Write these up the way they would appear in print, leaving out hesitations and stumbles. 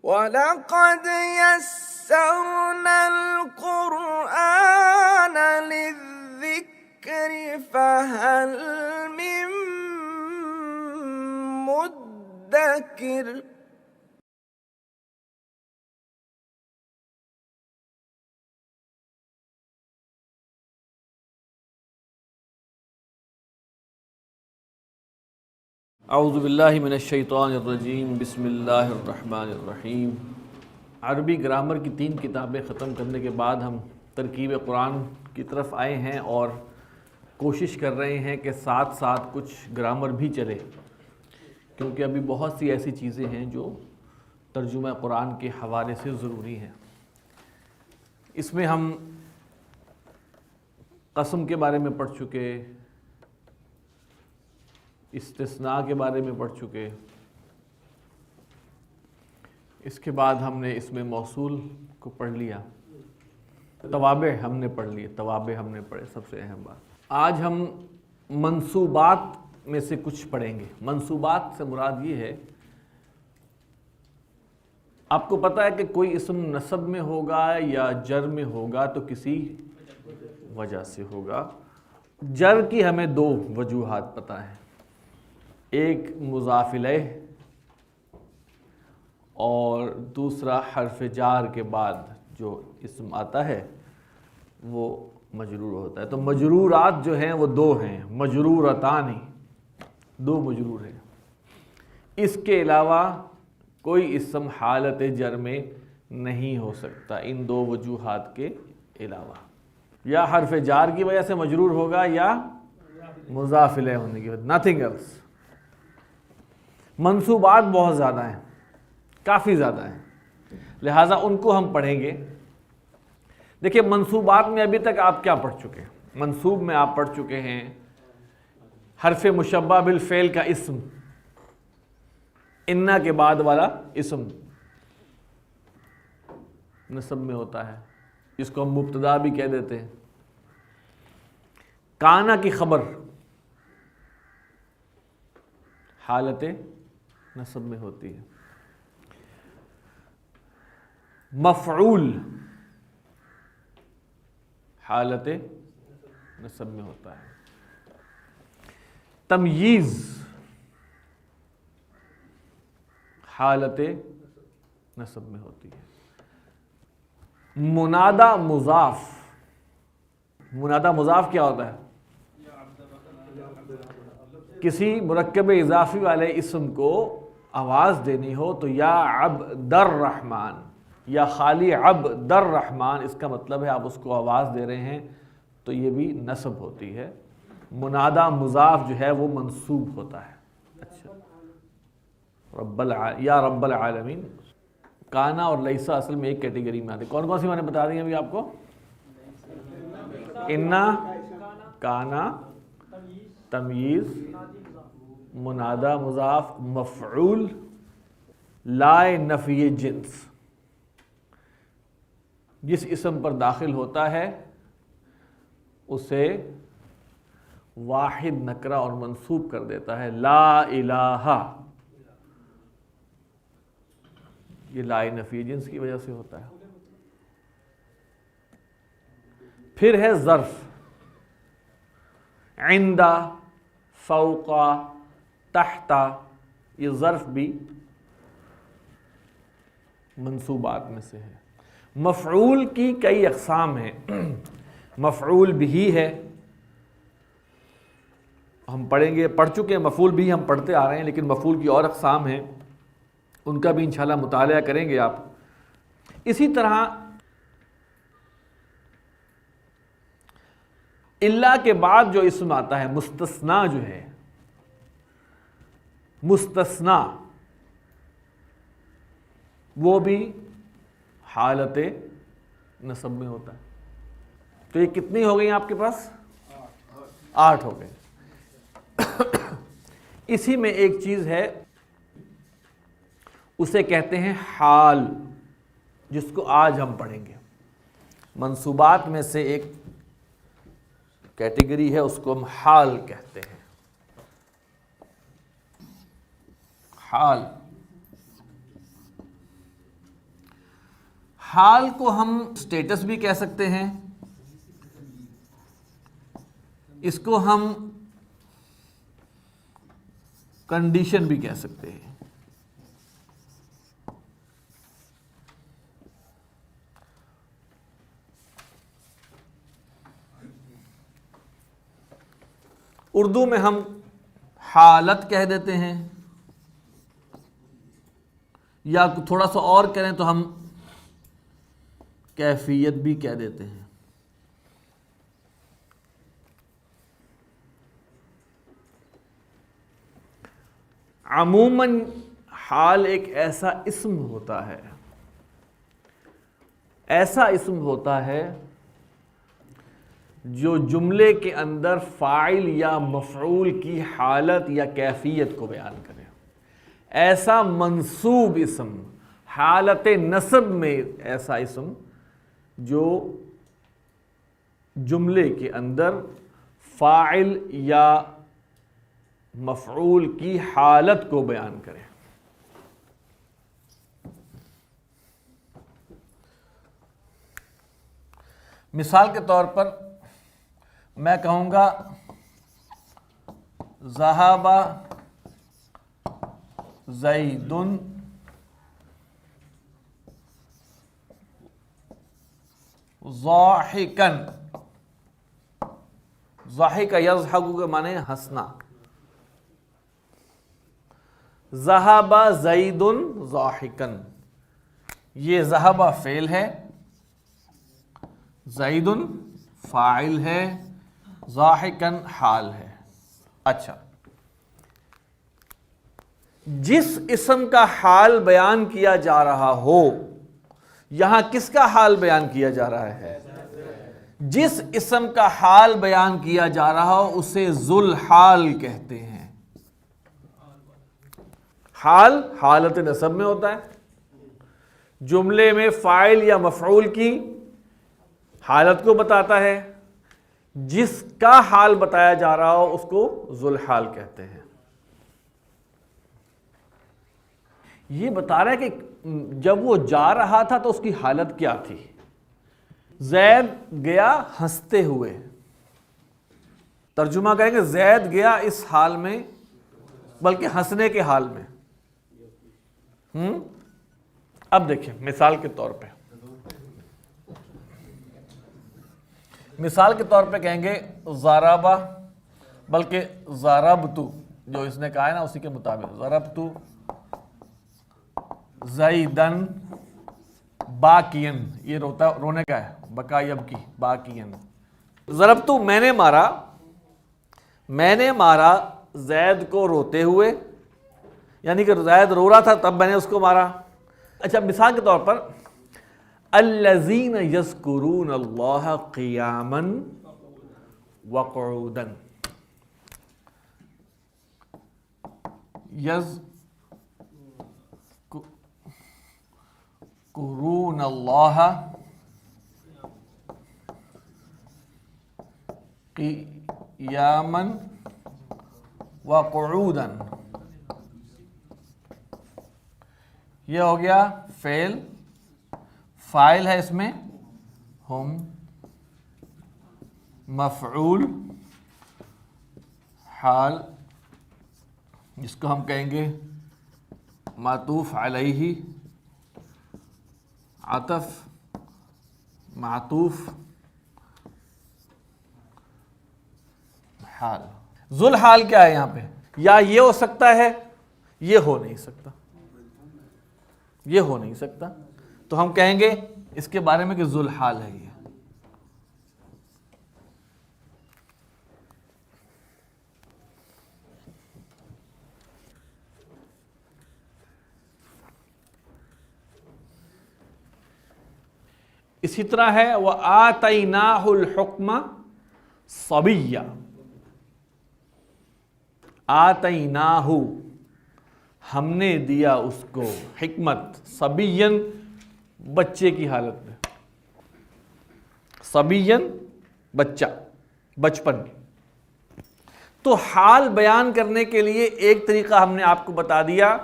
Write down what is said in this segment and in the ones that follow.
وَلَقَدْ يَسَّرْنَا الْقُرْآنَ لِلذِّكْرِ فَهَلْ مِن مُّدَّكِرٍ۔ اعوذ باللہ من الشیطان الرجیم، بسم اللہ الرحمن الرحیم۔ عربی گرامر کی 3 کتابیں ختم کرنے کے بعد ہم ترکیب قرآن کی طرف آئے ہیں اور کوشش کر رہے ہیں کہ ساتھ ساتھ کچھ گرامر بھی چلے، کیونکہ ابھی بہت سی ایسی چیزیں ہیں جو ترجمہ قرآن کے حوالے سے ضروری ہیں۔ اس میں ہم قسم کے بارے میں پڑھ چکے، استثناء کے بارے میں پڑھ چکے، اس کے بعد ہم نے اس میں موصول کو پڑھ لیا، توابع ہم نے پڑھ لیے، توابع ہم نے پڑھے، سب سے اہم بات۔ آج ہم منصوبات میں سے کچھ پڑھیں گے۔ منصوبات سے مراد یہ ہے، آپ کو پتہ ہے کہ کوئی اسم نصب میں ہوگا یا جر میں ہوگا تو کسی وجہ سے ہوگا۔ جر کی ہمیں 2 وجوہات پتہ ہیں، ایک مضاف الیہ اور دوسرا حرف جار کے بعد جو اسم آتا ہے وہ مجرور ہوتا ہے۔ تو مجرورات جو ہیں وہ 2 ہیں، مجرورتان، 2 مجرور ہیں۔ اس کے علاوہ کوئی اسم حالت جر میں نہیں ہو سکتا ان 2 وجوہات کے علاوہ، یا حرف جار کی وجہ سے مجرور ہوگا یا مضاف الیہ ہونے کی وجہ، نتھنگ ایلس۔ منصوبات بہت زیادہ ہیں، کافی زیادہ ہیں، لہٰذا ان کو ہم پڑھیں گے۔ دیکھیں، منصوبات میں ابھی تک آپ کیا پڑھ چکے ہیں؟ منصوب میں آپ پڑھ چکے ہیں حرف مشبہ بالفعل کا اسم، انا کے بعد والا اسم نصب میں ہوتا ہے، جس کو ہم مبتدا بھی کہہ دیتے ہیں۔ کانا کی خبر حالت نصب میں ہوتی ہے۔ مفعول حالت نصب میں ہوتا ہے۔ تمییز حالت نصب میں ہوتی ہے۔ منادى مضاف، منادى مضاف کیا ہوتا ہے؟ کسی مرکب اضافی والے اسم کو آواز دینی ہو تو یا عبد الرحمن، یا خالی عبد الرحمن، اس کا مطلب ہے آپ اس کو آواز دے رہے ہیں، تو یہ بھی نصب ہوتی ہے۔ منادى مضاف جو ہے وہ منصوب ہوتا ہے۔ اچھا، یا رب العالمین۔ کانا اور لیسا اصل میں ایک کیٹیگری میں آتے ہیں۔ کون کون سی میں نے بتا دی ابھی آپ کو؟ انا، کانا، تمییز، منادى مضاف، مفعول، لائے نفی جنس۔ جس اسم پر داخل ہوتا ہے اسے واحد نکرہ اور منصوب کر دیتا ہے۔ لا الہ، یہ لائے نفی جنس کی وجہ سے ہوتا ہے۔ پھر ہے ظرف، عند، فوق، تحت، یہ ظرف بھی منصوبات میں سے ہے۔ مفعول کی کئی اقسام ہیں۔ مفعول بھی ہے، ہم پڑھیں گے، پڑھ چکے ہیں، مفعول بھی ہم پڑھتے آ رہے ہیں، لیکن مفعول کی اور اقسام ہیں، ان کا بھی انشاءاللہ مطالعہ کریں گے آپ۔ اسی طرح الا کے بعد جو اسم آتا ہے، مستثنا جو ہے، مستثنا، وہ بھی حالت نصب میں ہوتا ہے۔ تو یہ کتنی ہو گئی آپ کے پاس؟ 8 ہو گئے۔ اسی میں ایک چیز ہے، اسے کہتے ہیں حال، جس کو آج ہم پڑھیں گے۔ منصوبات میں سے ایک کیٹیگری ہے، اس کو ہم حال کہتے ہیں۔ حال حال کو ہم سٹیٹس بھی کہہ سکتے ہیں، اس کو ہم کنڈیشن بھی کہہ سکتے ہیں۔ اردو میں ہم حالت کہہ دیتے ہیں، یا تھوڑا سا اور کریں تو ہم کیفیت بھی کہہ دیتے ہیں۔ عموماً حال ایک ایسا اسم ہوتا ہے، جو جملے کے اندر فاعل یا مفعول کی حالت یا کیفیت کو بیان کرے۔ ایسا منصوب اسم، حالت نصب میں ایسا اسم جو جملے کے اندر فاعل یا مفعول کی حالت کو بیان کرے۔ مثال کے طور پر میں کہوں گا ذہب زید ضاحکا، ضاحک یضحک کے معنی ہنسنا۔ ذہب زید ضاحکا، یہ ذہب فعل ہے، زید فاعل ہے، ضاحکا حال ہے۔ اچھا، جس اسم کا حال بیان کیا جا رہا ہو، یہاں کس کا حال بیان کیا جا رہا ہے؟ جس اسم کا حال بیان کیا جا رہا ہو اسے ذوالحال کہتے ہیں۔ حال حالت نصب میں ہوتا ہے، جملے میں فاعل یا مفعول کی حالت کو بتاتا ہے، جس کا حال بتایا جا رہا ہو اس کو ذوالحال کہتے ہیں۔ یہ بتا رہا ہے کہ جب وہ جا رہا تھا تو اس کی حالت کیا تھی؟ زید گیا ہنستے ہوئے، ترجمہ کریں گے زید گیا اس حال میں، بلکہ ہنسنے کے حال میں۔ اب دیکھیں مثال کے طور پہ، مثال کے طور پہ کہیں گے ضربہ، بلکہ ضربتو، جو اس نے کہا ہے نا اسی کے مطابق، ضربتو زیدن باکین، یہ رونے کا ہے، بکا یبکی، باکین۔ ضربتو میں نے مارا زید کو روتے ہوئے، یعنی کہ زید رو رہا تھا تب میں نے اس کو مارا۔ اچھا، مثال کے طور پر الذین یذکرون اللہ قیاما وقعودا، یذکرون اللہ قیاما وقعودا، یہ ہو گیا فعل، فاعل ہے اس میں ہم، مفعول حال جس کو ہم کہیں گے معطوف علیہ، عطف معطوف حال۔ ذوالحال کیا ہے یہاں پہ؟ یا یہ ہو سکتا ہے، یہ ہو نہیں سکتا، یہ ہو نہیں سکتا، تو ہم کہیں گے اس کے بارے میں کہ ذوالحال ہے یہ۔ اسی طرح ہے وَآتَيْنَاهُ الْحُكْمَ صَبِيًّا، آتَيْنَاهُ ہم نے دیا اس کو، حکمت، صبیًّا بچے کی حالت میں، صبیًّا بچہ، بچپن۔ تو حال بیان کرنے کے لیے ایک طریقہ ہم نے آپ کو بتا دیا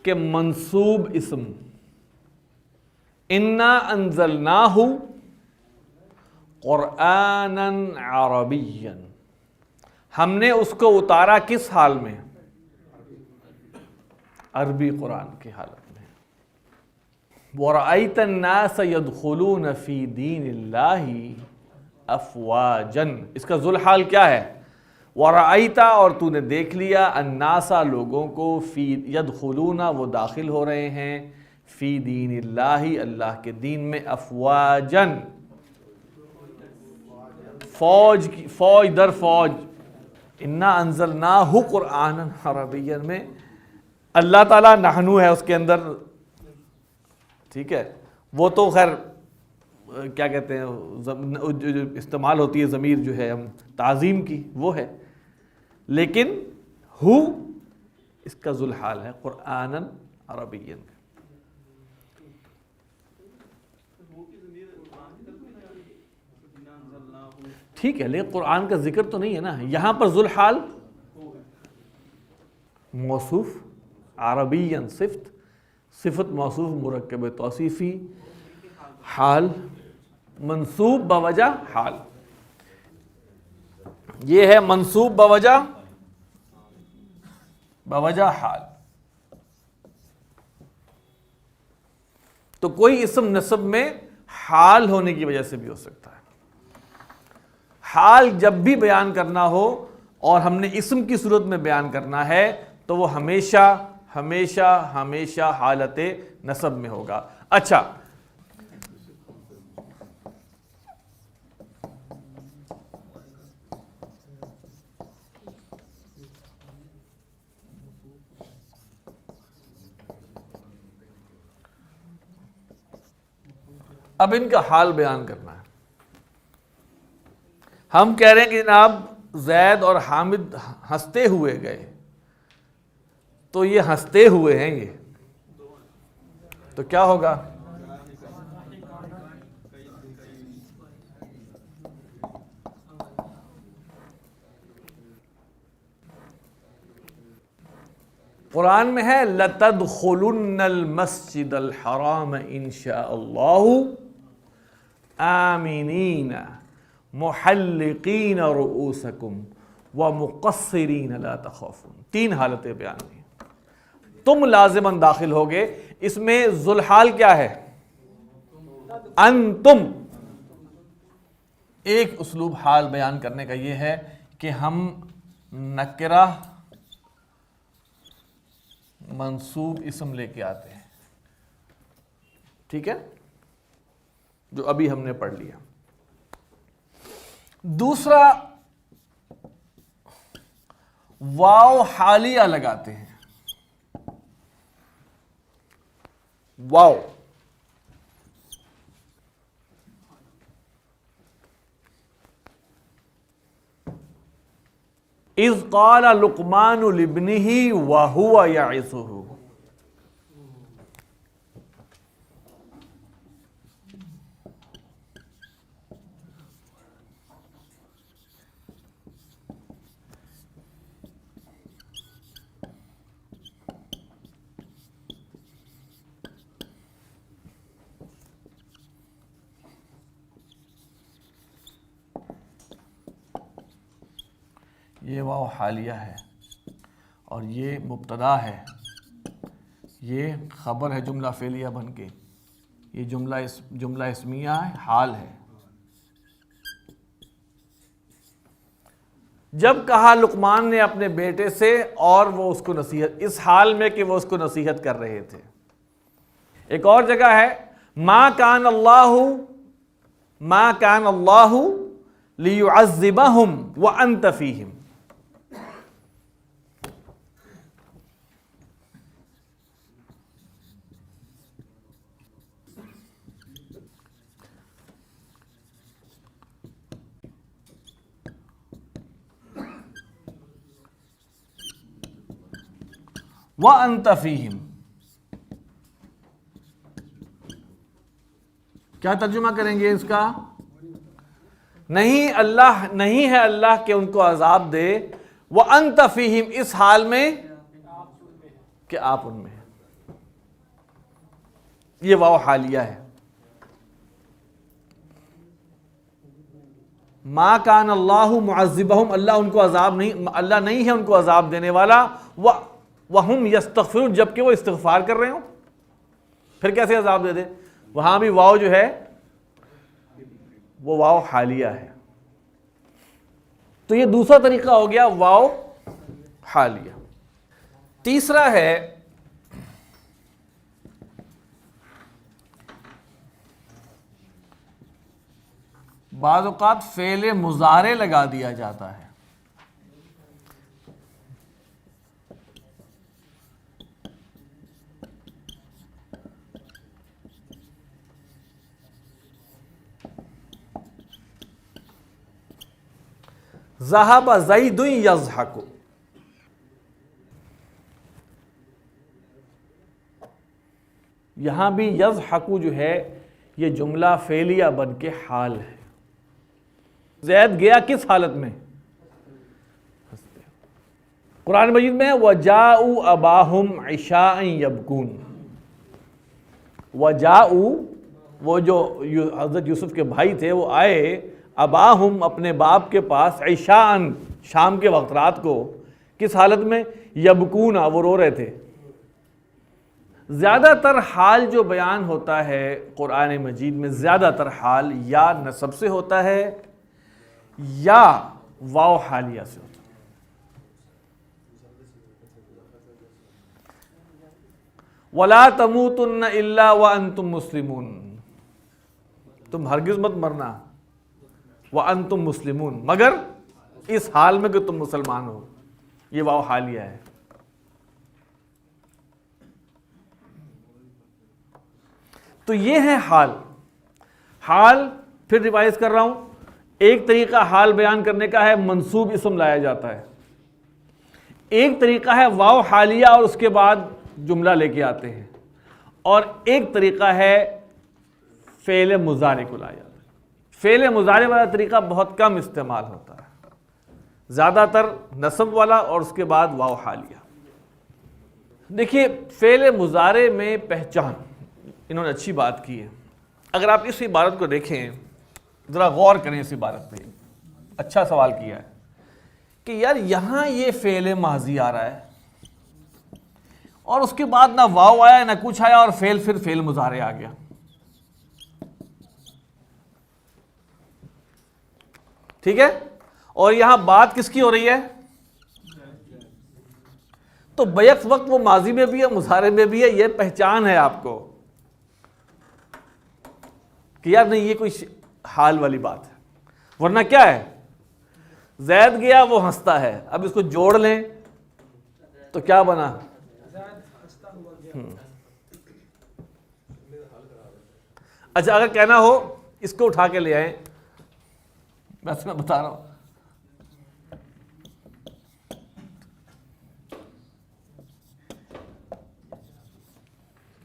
کہ منصوب اسم، انا انزلناہ قرآنا عربیا، ہم نے اس کو اتارا کس حال میں؟ عربی قرآن کی حالت میں۔ وَرَأَيْتَ النَّاسَ يَدْخُلُونَ فِي دِينِ اللَّهِ أَفْوَاجًا، اس کا ذوالحال کیا ہے؟ وَرَأَيْتَ، اور تو نے دیکھ لیا، النَّاسَ لوگوں کو، فی يدخلون وہ داخل ہو رہے ہیں، فی دین اللہ اللہ کے دین میں، افواجن فوج در فوج۔ انا انزلناہ قرآنا عربیا میں اللہ تعالیٰ نحنو ہے اس کے اندر، ٹھیک ہے، وہ تو خیر کیا کہتے ہیں جو استعمال ہوتی ہے ضمیر جو ہے ہم تعظیم کی، وہ ہے، لیکن ہو اس کا ذوالحال ہے قرآنا عربیا۔ ٹھیک ہے، لیکن قرآن کا ذکر تو نہیں ہے نا یہاں پر، ذوالحال موصوف عربیا، صفت موصوف مرکب توصیفی، حال منصوب بوجہ حال، یہ ہے منصوب بوجہ حال۔ تو کوئی اسم نسب میں حال ہونے کی وجہ سے بھی ہو سکتا ہے۔ حال جب بھی بیان کرنا ہو اور ہم نے اسم کی صورت میں بیان کرنا ہے تو وہ ہمیشہ ہمیشہ ہمیشہ حالت نسب میں ہوگا۔ اچھا، اب ان کا حال بیان کرنا ہے۔ ہم کہہ رہے ہیں کہ جناب زید اور حامد ہنستے ہوئے گئے، تو یہ ہنستے ہوئے ہیں، یہ تو کیا ہوگا؟ قرآن میں ہے لَتَدْخُلُنَّ الْمَسْجِدَ الْحَرَامَ إِنْ شَاءَ اللَّهُ آمِنِينَ مُحَلِّقِينَ رُؤُوسَكُمْ وَمُقَصِّرِينَ لَا تَخَافُونَ، تین حالتیں بیان ہوئی۔ تم لازماً داخل ہوگے، اس میں ذوالحال کیا ہے؟ انتم۔ ایک اسلوب حال بیان کرنے کا یہ ہے کہ ہم نکرہ منصوب اسم لے کے آتے ہیں، ٹھیک ہے، جو ابھی ہم نے پڑھ لیا۔ دوسرا واو حالیہ لگاتے ہیں، واو اذ قال لقمان لابنہ وہو یعظہ، یہ واو حالیہ ہے اور یہ مبتدا ہے، یہ خبر ہے جملہ فعلیہ بن کے، یہ جملہ اسمیہ ہے، حال ہے۔ جب کہا لقمان نے اپنے بیٹے سے اور وہ اس کو نصیحت، اس حال میں کہ وہ اس کو نصیحت کر رہے تھے۔ ایک اور جگہ ہے ما کان اللہ لیعذبہم وانت فیہم، وَأَنْتَ فِيهِمْ، کیا ترجمہ کریں گے اس کا؟ نہیں ہے اللہ کہ ان کو عذاب دے، وَأَنْتَ فِيهِمْ، اس حال میں کہ آپ ان میں ہیں۔ یہ واو حالیہ ہے۔ ما کان اللہ معذبہم، اللہ نہیں ہے ان کو عذاب دینے والا، وہم یستغفرون، جبکہ وہ استغفار کر رہے ہوں، پھر کیسے عذاب دے دے؟ وہاں بھی واو جو ہے وہ واو حالیہ ہے، تو یہ دوسرا طریقہ ہو گیا واو حالیہ۔ تیسرا ہے بعض اوقات فعل مضارع لگا دیا جاتا ہے، ذہب زید یضحک، یہاں بھی یضحک جو ہے یہ جملہ فعلیہ بن کے حال ہے۔ زید گیا کس حالت میں؟ قرآن مجید میں وَجَاءُوا أَبَاهُمْ عِشَاءً يَبْكُونَ، وَجَاءُوا وہ جو حضرت یوسف کے بھائی تھے وہ آئے، اباہم اپنے باپ کے پاس، عشاءً شام کے وقت رات کو، کس حالت میں؟ یبکون، وہ رو رہے تھے۔ زیادہ تر حال جو بیان ہوتا ہے قرآن مجید میں، زیادہ تر حال یا نصب سے ہوتا ہے یا واو حالیہ سے ہوتا ہے۔ وَلَا تَمُوتُنَّ إِلَّا وَأَنْتُمْ مُسْلِمُونَ، تم ہرگز مت مرنا، وَأَنْتُمْ مُسْلِمُونَ، مگر اس حال میں کہ تم مسلمان ہو، یہ واو حالیہ ہے۔ تو یہ ہے حال۔ حال پھر ریوائز کر رہا ہوں، ایک طریقہ حال بیان کرنے کا ہے منصوب اسم لایا جاتا ہے، ایک طریقہ ہے واو حالیہ اور اس کے بعد جملہ لے کے آتے ہیں، اور ایک طریقہ ہے فعل مضارع کو لایا جاتا ہے۔ فعل مضارع والا طریقہ بہت کم استعمال ہوتا ہے، زیادہ تر نصب والا اور اس کے بعد واو حالیہ۔ دیکھیے فعل مضارع میں پہچان، انہوں نے اچھی بات کی ہے۔ اگر آپ اس عبارت کو دیکھیں، ذرا غور کریں اس عبارت پہ، اچھا سوال کیا ہے کہ یار یہاں یہ فعل ماضی آ رہا ہے اور اس کے بعد نہ واو آیا نہ کچھ آیا، اور پھر فعل مضارع آ گیا، ٹھیک ہے؟ اور یہاں بات کس کی ہو رہی ہے؟ تو بیک وقت وہ ماضی میں بھی ہے، مضارع میں بھی ہے، یہ پہچان ہے آپ کو کہ یار نہیں یہ کوئی حال والی بات ہے، ورنہ کیا ہے؟ زید گیا وہ ہنستا ہے، اب اس کو جوڑ لیں تو کیا بنا؟ اچھا اگر کہنا ہو اس کو اٹھا کے لے آئیں، بس میں بتا رہا ہوں،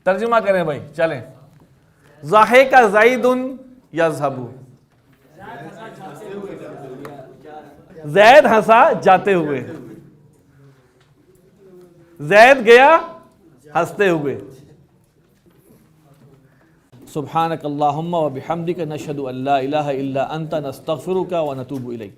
ترجمہ کریں بھائی، چلیں۔ ضاحک زید یذہب، زید ہنسا جاتے ہوئے، زید گیا ہنستے ہوئے۔ سبحانک اللہم و بحمدک، نشہد ان لا الہ الا انت، نستغفرک و نتوب الیک۔